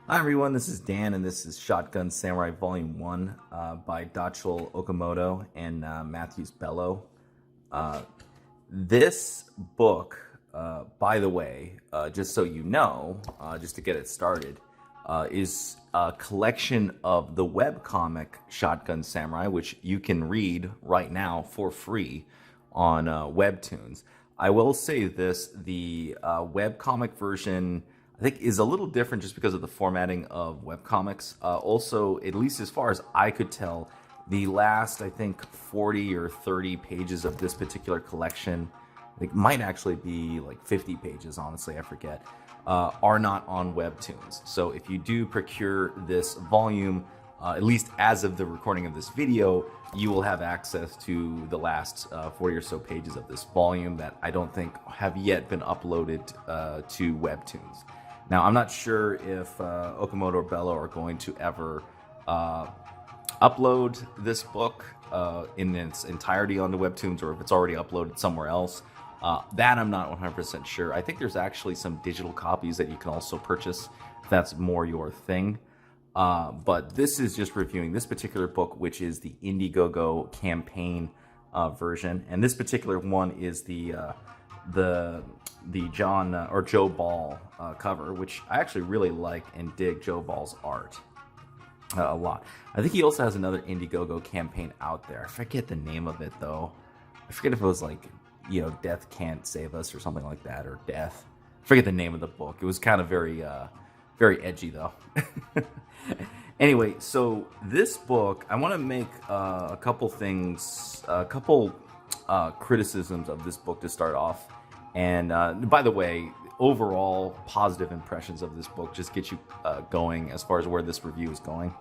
Hi everyone, this is Dan, and this is Shotgun Samurai Volume 1 by Dachul Okamoto and Mathews Bello. This book, by the way, just so you know, just to get it started, is a collection of the webcomic Shotgun Samurai, which you can read right now for free on Webtoons. I will say this, the webcomic version I think is a little different just because of the formatting of webcomics. Also, at least as far as I could tell, the last, I think, 40 or 30 pages of this particular collection, I think might actually be like 50 pages, honestly, I forget, are not on Webtoons. So if you do procure this volume, at least as of the recording of this video, you will have access to the last 40 or so pages of this volume that I don't think have yet been uploaded to Webtoons. Now, I'm not sure if Okamoto or Bello are going to ever upload this book in its entirety onto Webtoons, or if it's already uploaded somewhere else. That I'm not 100% sure. I think there's actually some digital copies that you can also purchase if that's more your thing. But this is just reviewing this particular book, which is the Indiegogo campaign version. And this particular one is the John or Joe Ball cover, which I actually really like and dig Joe Ball's art a lot. I think he also has another Indiegogo campaign out there. I forget the name of it though. I forget if it was like, Death Can't Save Us or something like that, or Death. I forget the name of the book. It was kind of very edgy though. Anyway, so this book, I want to make a couple criticisms of this book to start off. And by the way, overall positive impressions of this book just get you going as far as where this review is going.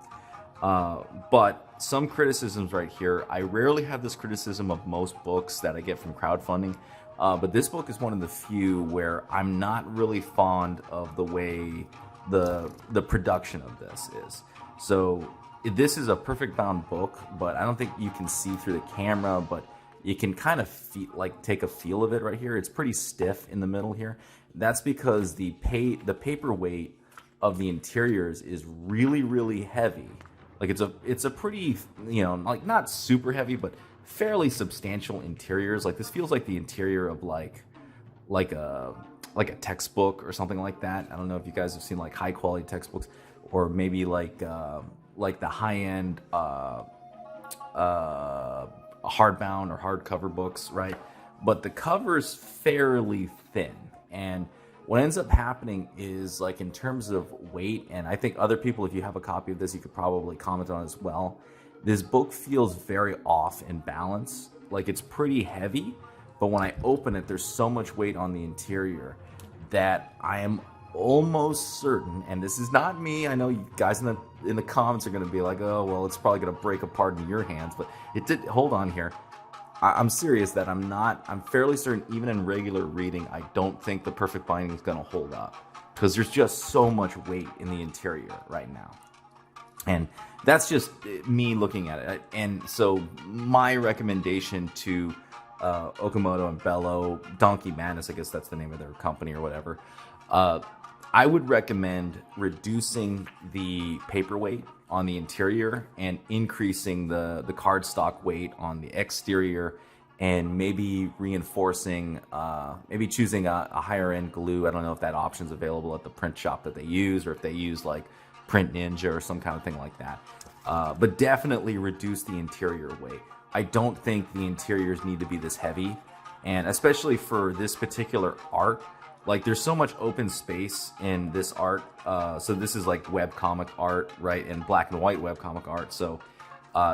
But some criticisms right here. I rarely have this criticism of most books that I get from crowdfunding. But this book is one of the few where I'm not really fond of the way the production of this is. So this is a perfect bound book, but I don't think you can see through the camera, but you can kind of take a feel of it right here. It's pretty stiff in the middle here. That's because the paperweight of the interiors is really, really heavy. Like it's a pretty, like not super heavy, but fairly substantial interiors. Like this feels like the interior of like a textbook or something like that. I don't know if you guys have seen like high quality textbooks, or maybe like the high end hardbound or hardcover books, right? But the cover's fairly thin, and what ends up happening is, like, in terms of weight, and I think other people, if you have a copy of this, you could probably comment on as well, this book feels very off in balance. Like, it's pretty heavy, but when I open it, there's so much weight on the interior that I am almost certain, and this is not me, I know you guys in the comments are going to be like, oh, well, it's probably going to break apart in your hands, but it did. Hold on here. I'm serious that I'm fairly certain, even in regular reading, I don't think the perfect binding is going to hold up, because there's just so much weight in the interior right now. And that's just me looking at it. And so my recommendation to Okamoto and Bello, Donkey Madness, I guess that's the name of their company or whatever, I would recommend reducing the paperweight on the interior and increasing the cardstock weight on the exterior, and maybe reinforcing, maybe choosing a higher end glue. I don't know if that option's available at the print shop that they use, or if they use like Print Ninja or some kind of thing like that. But definitely reduce the interior weight. I don't think the interiors need to be this heavy, and especially for this particular art. Like, there's so much open space in this art. So this is like webcomic art, right? And black and white webcomic art. So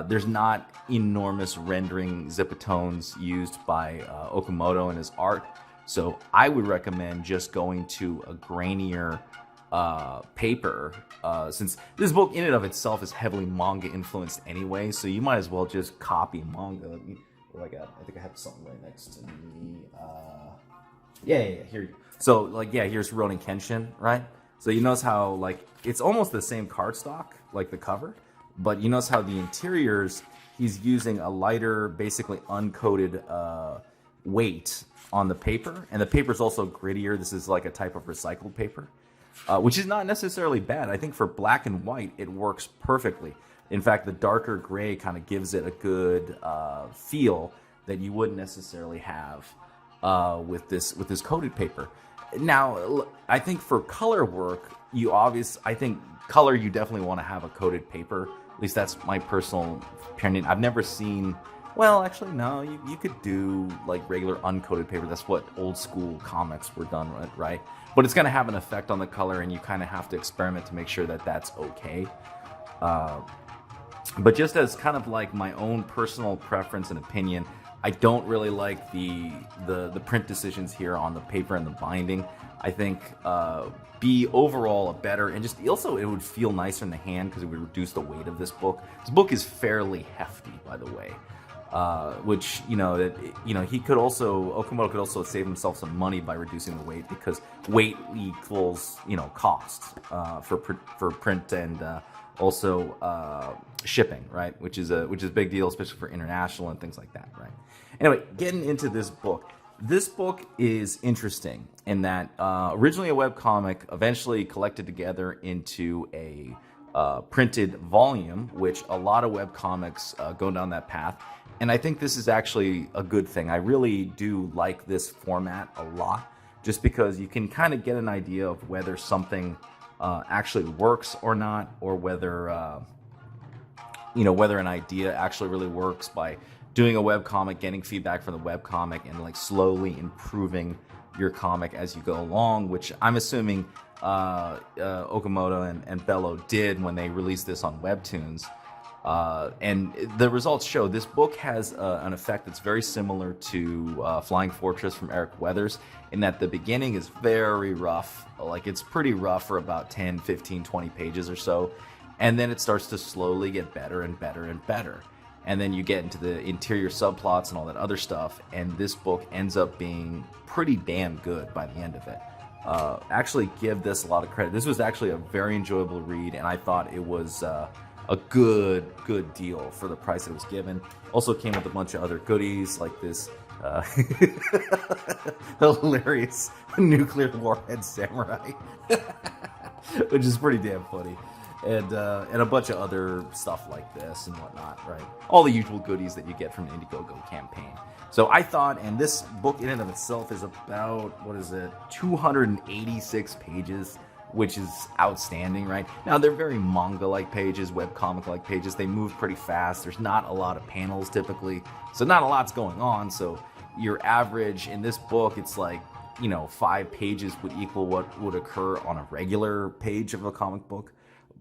there's not enormous rendering zipatones used by Okamoto in his art. So I would recommend just going to a grainier paper, since this book in and of itself is heavily manga influenced anyway. So you might as well just copy manga. I think I have something right next to me. Yeah, here. So, like, yeah, here's Ronin Kenshin, right? So you notice how, like, it's almost the same cardstock, like the cover, but you notice how the interiors, he's using a lighter, basically uncoated weight on the paper, and the paper's also grittier. This is like a type of recycled paper. which is not necessarily bad. I think for black and white, it works perfectly. In fact, the darker gray kind of gives it a good feel that you wouldn't necessarily have with this coated paper. Now, I think for color work, I think color, you definitely want to have a coated paper. At least that's my personal opinion. I've never seen, well, actually, no, you could do like regular uncoated paper. That's what old school comics were done with, right? But it's going to have an effect on the color, and you kind of have to experiment to make sure that that's okay. But just as kind of like my own personal preference and opinion, I don't really like the print decisions here on the paper and the binding. I think be overall a better, and just also it would feel nicer in the hand because it would reduce the weight of this book. This book is fairly hefty, by the way, which Okamoto could also save himself some money by reducing the weight, because weight equals cost for print and also shipping, right? Which is a big deal, especially for international and things like that, right? Anyway, getting into this book. This book is interesting in that originally a webcomic, eventually collected together into a printed volume, which a lot of webcomics go down that path. And I think this is actually a good thing. I really do like this format a lot, just because you can kind of get an idea of whether something actually works or not, or whether whether an idea actually really works by doing a webcomic, getting feedback from the webcomic, and like slowly improving your comic as you go along, which I'm assuming Okamoto and Bello did when they released this on Webtoons. And the results show this book has an effect that's very similar to Flying Fortress from Eric Weathers, in that the beginning is very rough. Like, it's pretty rough for about 10, 15, 20 pages or so. And then it starts to slowly get better and better and better. And then you get into the interior subplots and all that other stuff. And this book ends up being pretty damn good by the end of it. Actually give this a lot of credit. This was actually a very enjoyable read, and I thought it was a good deal for the price it was given. Also came with a bunch of other goodies, like this hilarious nuclear warhead samurai, which is pretty damn funny. And a bunch of other stuff like this and whatnot, right? All the usual goodies that you get from the Indiegogo campaign. So I thought, and this book in and of itself is about, 286 pages, which is outstanding, right? Now, they're very manga-like pages, webcomic-like pages. They move pretty fast. There's not a lot of panels typically, so not a lot's going on. So your average in this book, it's like, 5 pages would equal what would occur on a regular page of a comic book.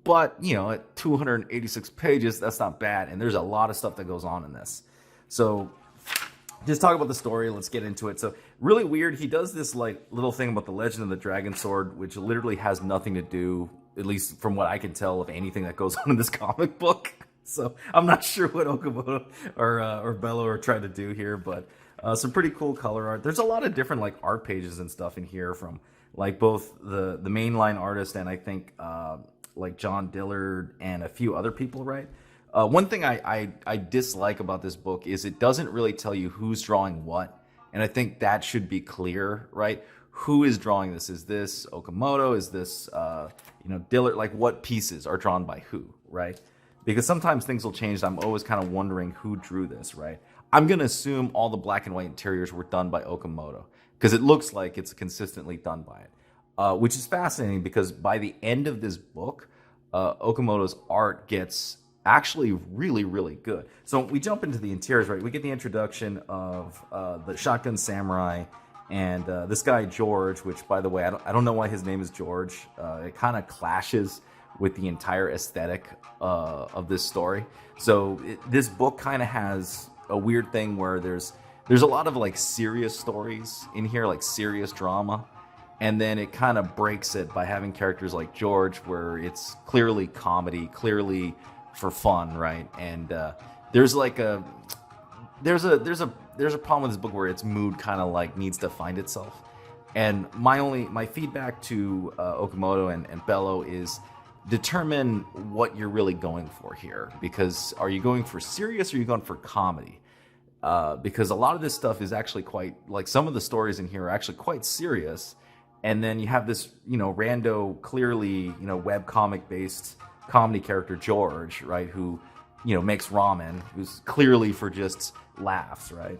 But, at 286 pages, that's not bad. And there's a lot of stuff that goes on in this. So just talk about the story. Let's get into it. So really weird. He does this little thing about the Legend of the Dragon Sword, which literally has nothing to do, at least from what I can tell, of anything that goes on in this comic book. So I'm not sure what Okamoto or Bello are trying to do here, but some pretty cool color art. There's a lot of different art pages and stuff in here from both the mainline artist and I think John Dillard and a few other people, right? One thing I dislike about this book is it doesn't really tell you who's drawing what, and I think that should be clear, right? Who is drawing this? Is this Okamoto? Is this Dillard? What pieces are drawn by who, right? Because sometimes things will change. I'm always kind of wondering who drew this, right? I'm gonna assume all the black and white interiors were done by Okamoto, because it looks like it's consistently done by it. Which is fascinating, because by the end of this book, Okamoto's art gets actually really, really good. So we jump into the interiors, right? We get the introduction of the Shotgun Samurai and this guy George, which, by the way, I don't know why his name is George. It kind of clashes with the entire aesthetic of this story. So this book kind of has a weird thing where there's a lot of serious stories in here, serious drama. And then it kind of breaks it by having characters like George, where it's clearly comedy, clearly for fun, right? And there's a problem with this book where its mood kind of needs to find itself. And my feedback to Okamoto and Bello is determine what you're really going for here, because are you going for serious or are you going for comedy? Because a lot of this stuff is actually quite some of the stories in here are actually quite serious. And then you have this, rando, clearly, webcomic based comedy character, George, right? Who, makes ramen, who's clearly for just laughs, right?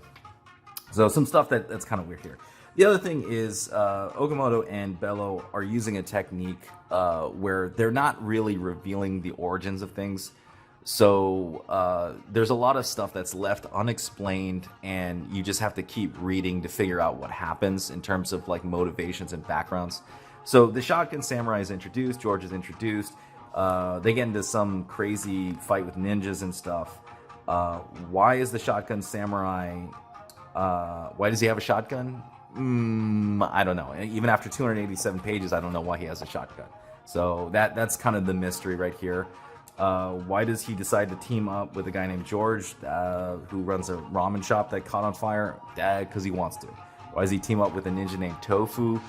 So some stuff that's kind of weird here. The other thing is Okamoto and Bello are using a technique where they're not really revealing the origins of things. So there's a lot of stuff that's left unexplained, and you just have to keep reading to figure out what happens in terms of like motivations and backgrounds. So the Shotgun Samurai is introduced, George is introduced. They get into some crazy fight with ninjas and stuff. Why is the Shotgun Samurai... why does he have a shotgun? I don't know. Even after 287 pages, I don't know why he has a shotgun. So that's kind of the mystery right here. Why does he decide to team up with a guy named George, who runs a ramen shop that caught on fire? Because he wants to. Why does he team up with a ninja named Tofu,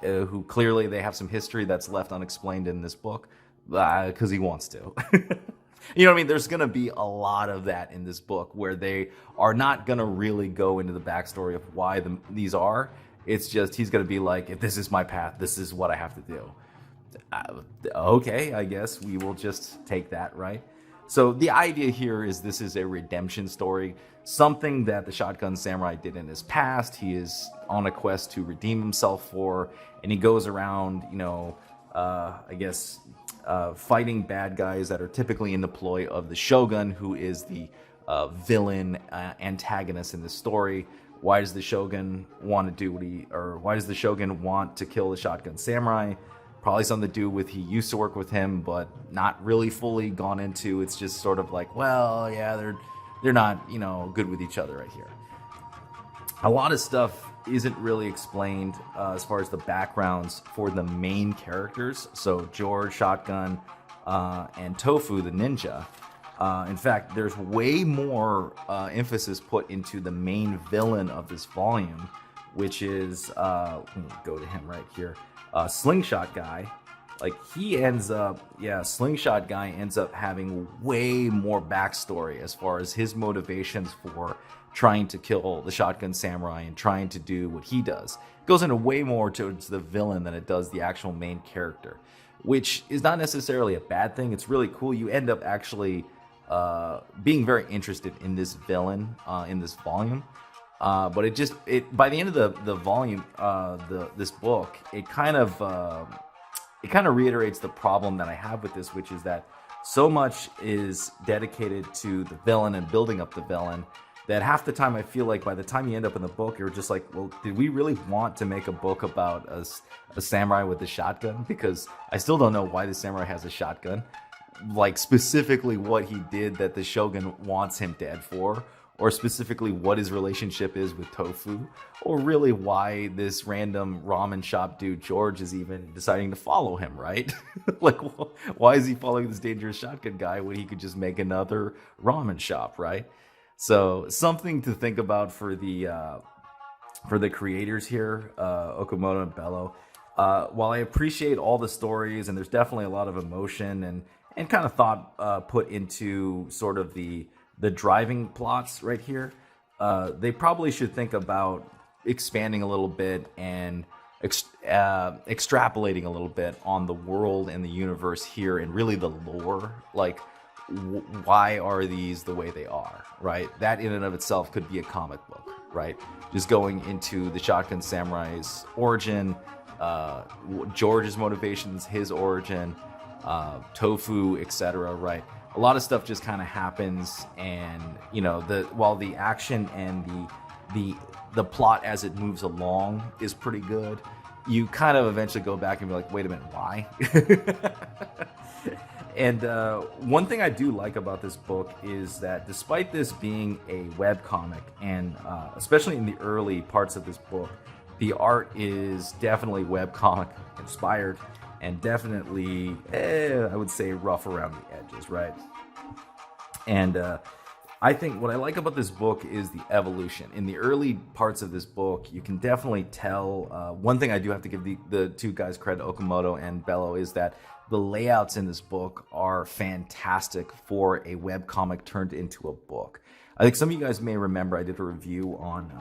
who clearly they have some history that's left unexplained in this book? Because he wants to. You know what I mean? There's going to be a lot of that in this book where they are not going to really go into the backstory of why these are. It's just he's going to be like, if this is my path, this is what I have to do. Okay, I guess we will just take that, right? So the idea here is this is a redemption story, something that the Shotgun Samurai did in his past. He is on a quest to redeem himself for, and he goes around, fighting bad guys that are typically in the ploy of the Shogun, who is the villain antagonist in this story. Why does the Shogun want to do why does the Shogun want to kill the Shotgun Samurai? Probably something to do with he used to work with him, but not really fully gone into. It's just sort of like, well, yeah, they're not, good with each other right here. A lot of stuff isn't really explained as far as the backgrounds for the main characters. So George, Shotgun, and Tofu, the ninja. In fact, there's way more emphasis put into the main villain of this volume, which is, let me go to him right here, Slingshot Guy. Like, Slingshot Guy ends up having way more backstory as far as his motivations for trying to kill the Shotgun Samurai and trying to do what he does. It goes into way more towards the villain than it does the actual main character, which is not necessarily a bad thing. It's really cool. You end up actually being very interested in this villain in this volume. But by the end of the volume, this book, it kind of reiterates the problem that I have with this, which is that so much is dedicated to the villain and building up the villain that half the time I feel like by the time you end up in the book, you're just like, well, did we really want to make a book about a samurai with a shotgun? Because I still don't know why the samurai has a shotgun. Like, specifically what he did that the Shogun wants him dead for, or specifically what his relationship is with Tofu, or really why this random ramen shop dude George is even deciding to follow him, right? Like, why is he following this dangerous shotgun guy when he could just make another ramen shop, right? So something to think about for the creators here, Okamoto and Bello. While I appreciate all the stories, and there's definitely a lot of emotion and kind of thought put into sort of the driving plots right here, they probably should think about expanding a little bit and extrapolating a little bit on the world and the universe here, and really the lore. Like, why are these the way they are, right? That in and of itself could be a comic book, right? Just going into the Shotgun Samurai's origin, George's motivations, his origin, Tofu, etc., right? A lot of stuff just kind of happens, and while the action and the plot as it moves along is pretty good, you kind of eventually go back and be like, wait a minute, why? And one thing I do like about this book is that despite this being a webcomic, and especially in the early parts of this book, the art is definitely webcomic inspired and definitely, I would say, rough around the edges, right? And I think what I like about this book is the evolution. In the early parts of this book, you can definitely tell. One thing I do have to give the two guys credit, Okamoto and Bello, is that the layouts in this book are fantastic for a webcomic turned into a book. I think some of you guys may remember I did a review on,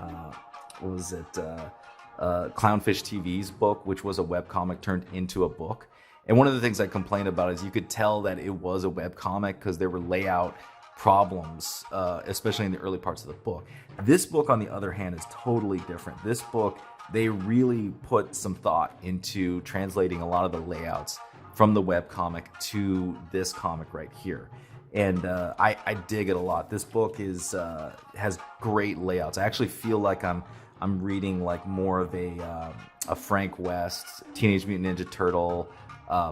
Clownfish TV's book, which was a webcomic turned into a book. And one of the things I complained about is you could tell that it was a webcomic because there were layout problems, especially in the early parts of the book. This book, on the other hand, is totally different. This book, they really put some thought into translating a lot of the layouts from the webcomic to this comic right here. And I dig it a lot. This book has great layouts. I actually feel like I'm reading like more of a Frank West, Teenage Mutant Ninja Turtle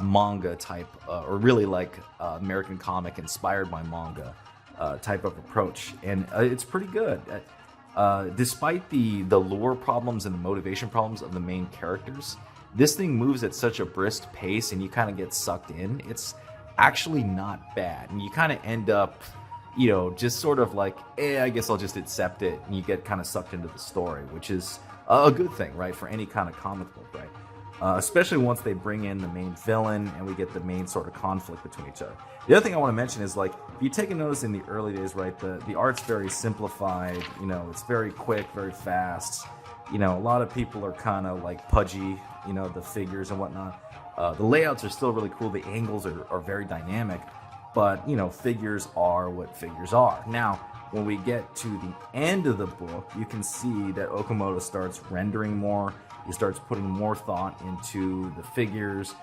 manga type, or really like American comic inspired by manga type of approach, and it's pretty good. Despite the lore problems and the motivation problems of the main characters, this thing moves at such a brisk pace, and you kind of get sucked in. It's actually not bad, and you kind of end up, you know, just sort of like, I guess I'll just accept it, and you get kind of sucked into the story, which is a good thing, right, for any kind of comic book, right? Especially once they bring in the main villain and we get the main sort of conflict between each other. The other thing I want to mention is, like, if you take a notice in the early days, right, the art's very simplified, you know, it's very quick, very fast. You know, a lot of people are kind of like pudgy, you know, the figures and whatnot. The layouts are still really cool. The angles are very dynamic, but, you know, figures are what figures are. Now, when we get to the end of the book, you can see that Okamoto starts rendering more. He starts putting more thought into the figures.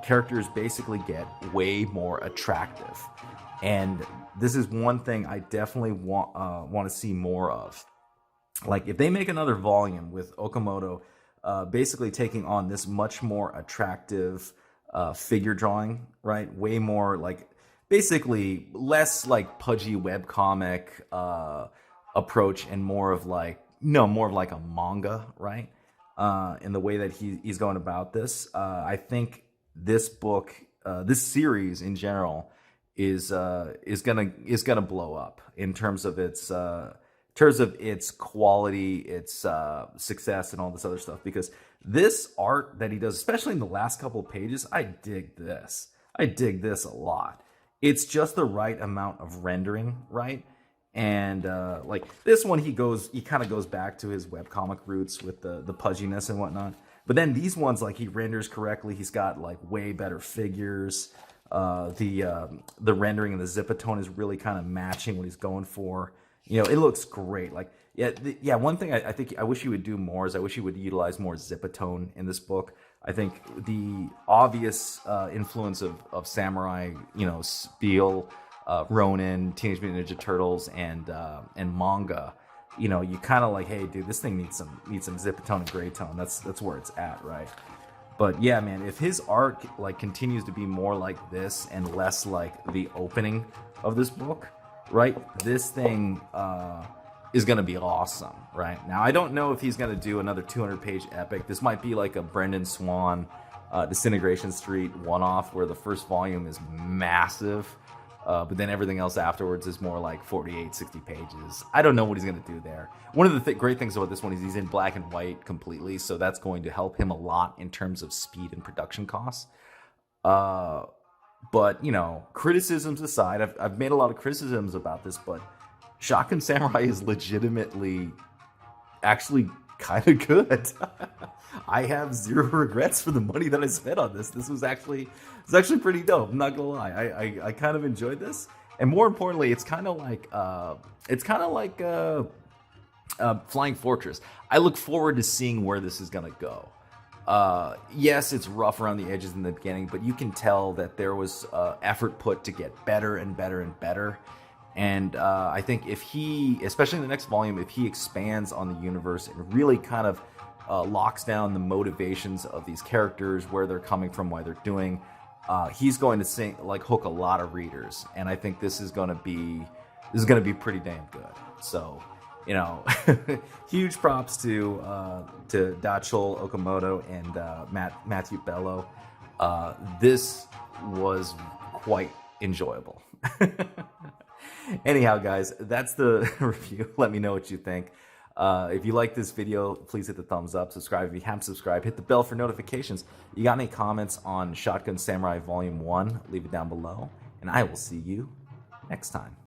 Characters basically get way more attractive. And this is one thing I definitely want to see more of. Like, if they make another volume with Okamoto basically taking on this much more attractive figure drawing, right? Way more like, basically less like pudgy webcomic approach and more of like a manga, right? In the way that he's going about this. I think this book, this series in general, is gonna blow up in terms of its quality, its success, and all this other stuff. Because this art that he does, especially in the last couple of pages, I dig this. I dig this a lot. It's just the right amount of rendering, right? And like this one, he kind of goes back to his webcomic roots with the pudginess and whatnot. But then these ones, like, he renders correctly. He's got like way better figures. The rendering and the zipatone is really kind of matching what he's going for. You know, it looks great. Like, yeah. One thing I think I wish he would do more is I wish he would utilize more zipatone in this book. I think the obvious influence of samurai, you know, Spiel, Ronin, Teenage Mutant Ninja Turtles, and manga, you know, you kind of like, hey, dude, this thing needs some zipatone and gray tone. That's where it's at, right? But yeah, man, if his art like continues to be more like this and less like the opening of this book, right? This thing is going to be awesome, right? Now, I don't know if he's going to do another 200-page epic. This might be like a Brendan Swan, Disintegration Street one-off where the first volume is massive, but then everything else afterwards is more like 48, 60 pages. I don't know what he's going to do there. One of the great things about this one is he's in black and white completely, so that's going to help him a lot in terms of speed and production costs. But, you know, criticisms aside, I've made a lot of criticisms about this, but Shotgun Samurai is legitimately actually kind of good. I have zero regrets for the money that I spent on this. This was actually pretty dope. I'm not gonna lie. I kind of enjoyed this, and more importantly, it's kind of like Flying Fortress. I look forward to seeing where this is gonna go. Yes, it's rough around the edges in the beginning, but you can tell that there was effort put to get better and better and better. And I think if he, especially in the next volume, if he expands on the universe and really kind of locks down the motivations of these characters, where they're coming from, why they're doing, he's going to hook a lot of readers. And I think this is going to be pretty damn good. So, you know, huge props to Dachul Okamoto and Mathews Bello. This was quite enjoyable. Anyhow, guys, that's the review. Let me know what you think. If you like this video, please hit the thumbs up. Subscribe if you haven't subscribed. Hit the bell for notifications. You got any comments on Shotgun Samurai Volume 1? Leave it down below. And I will see you next time.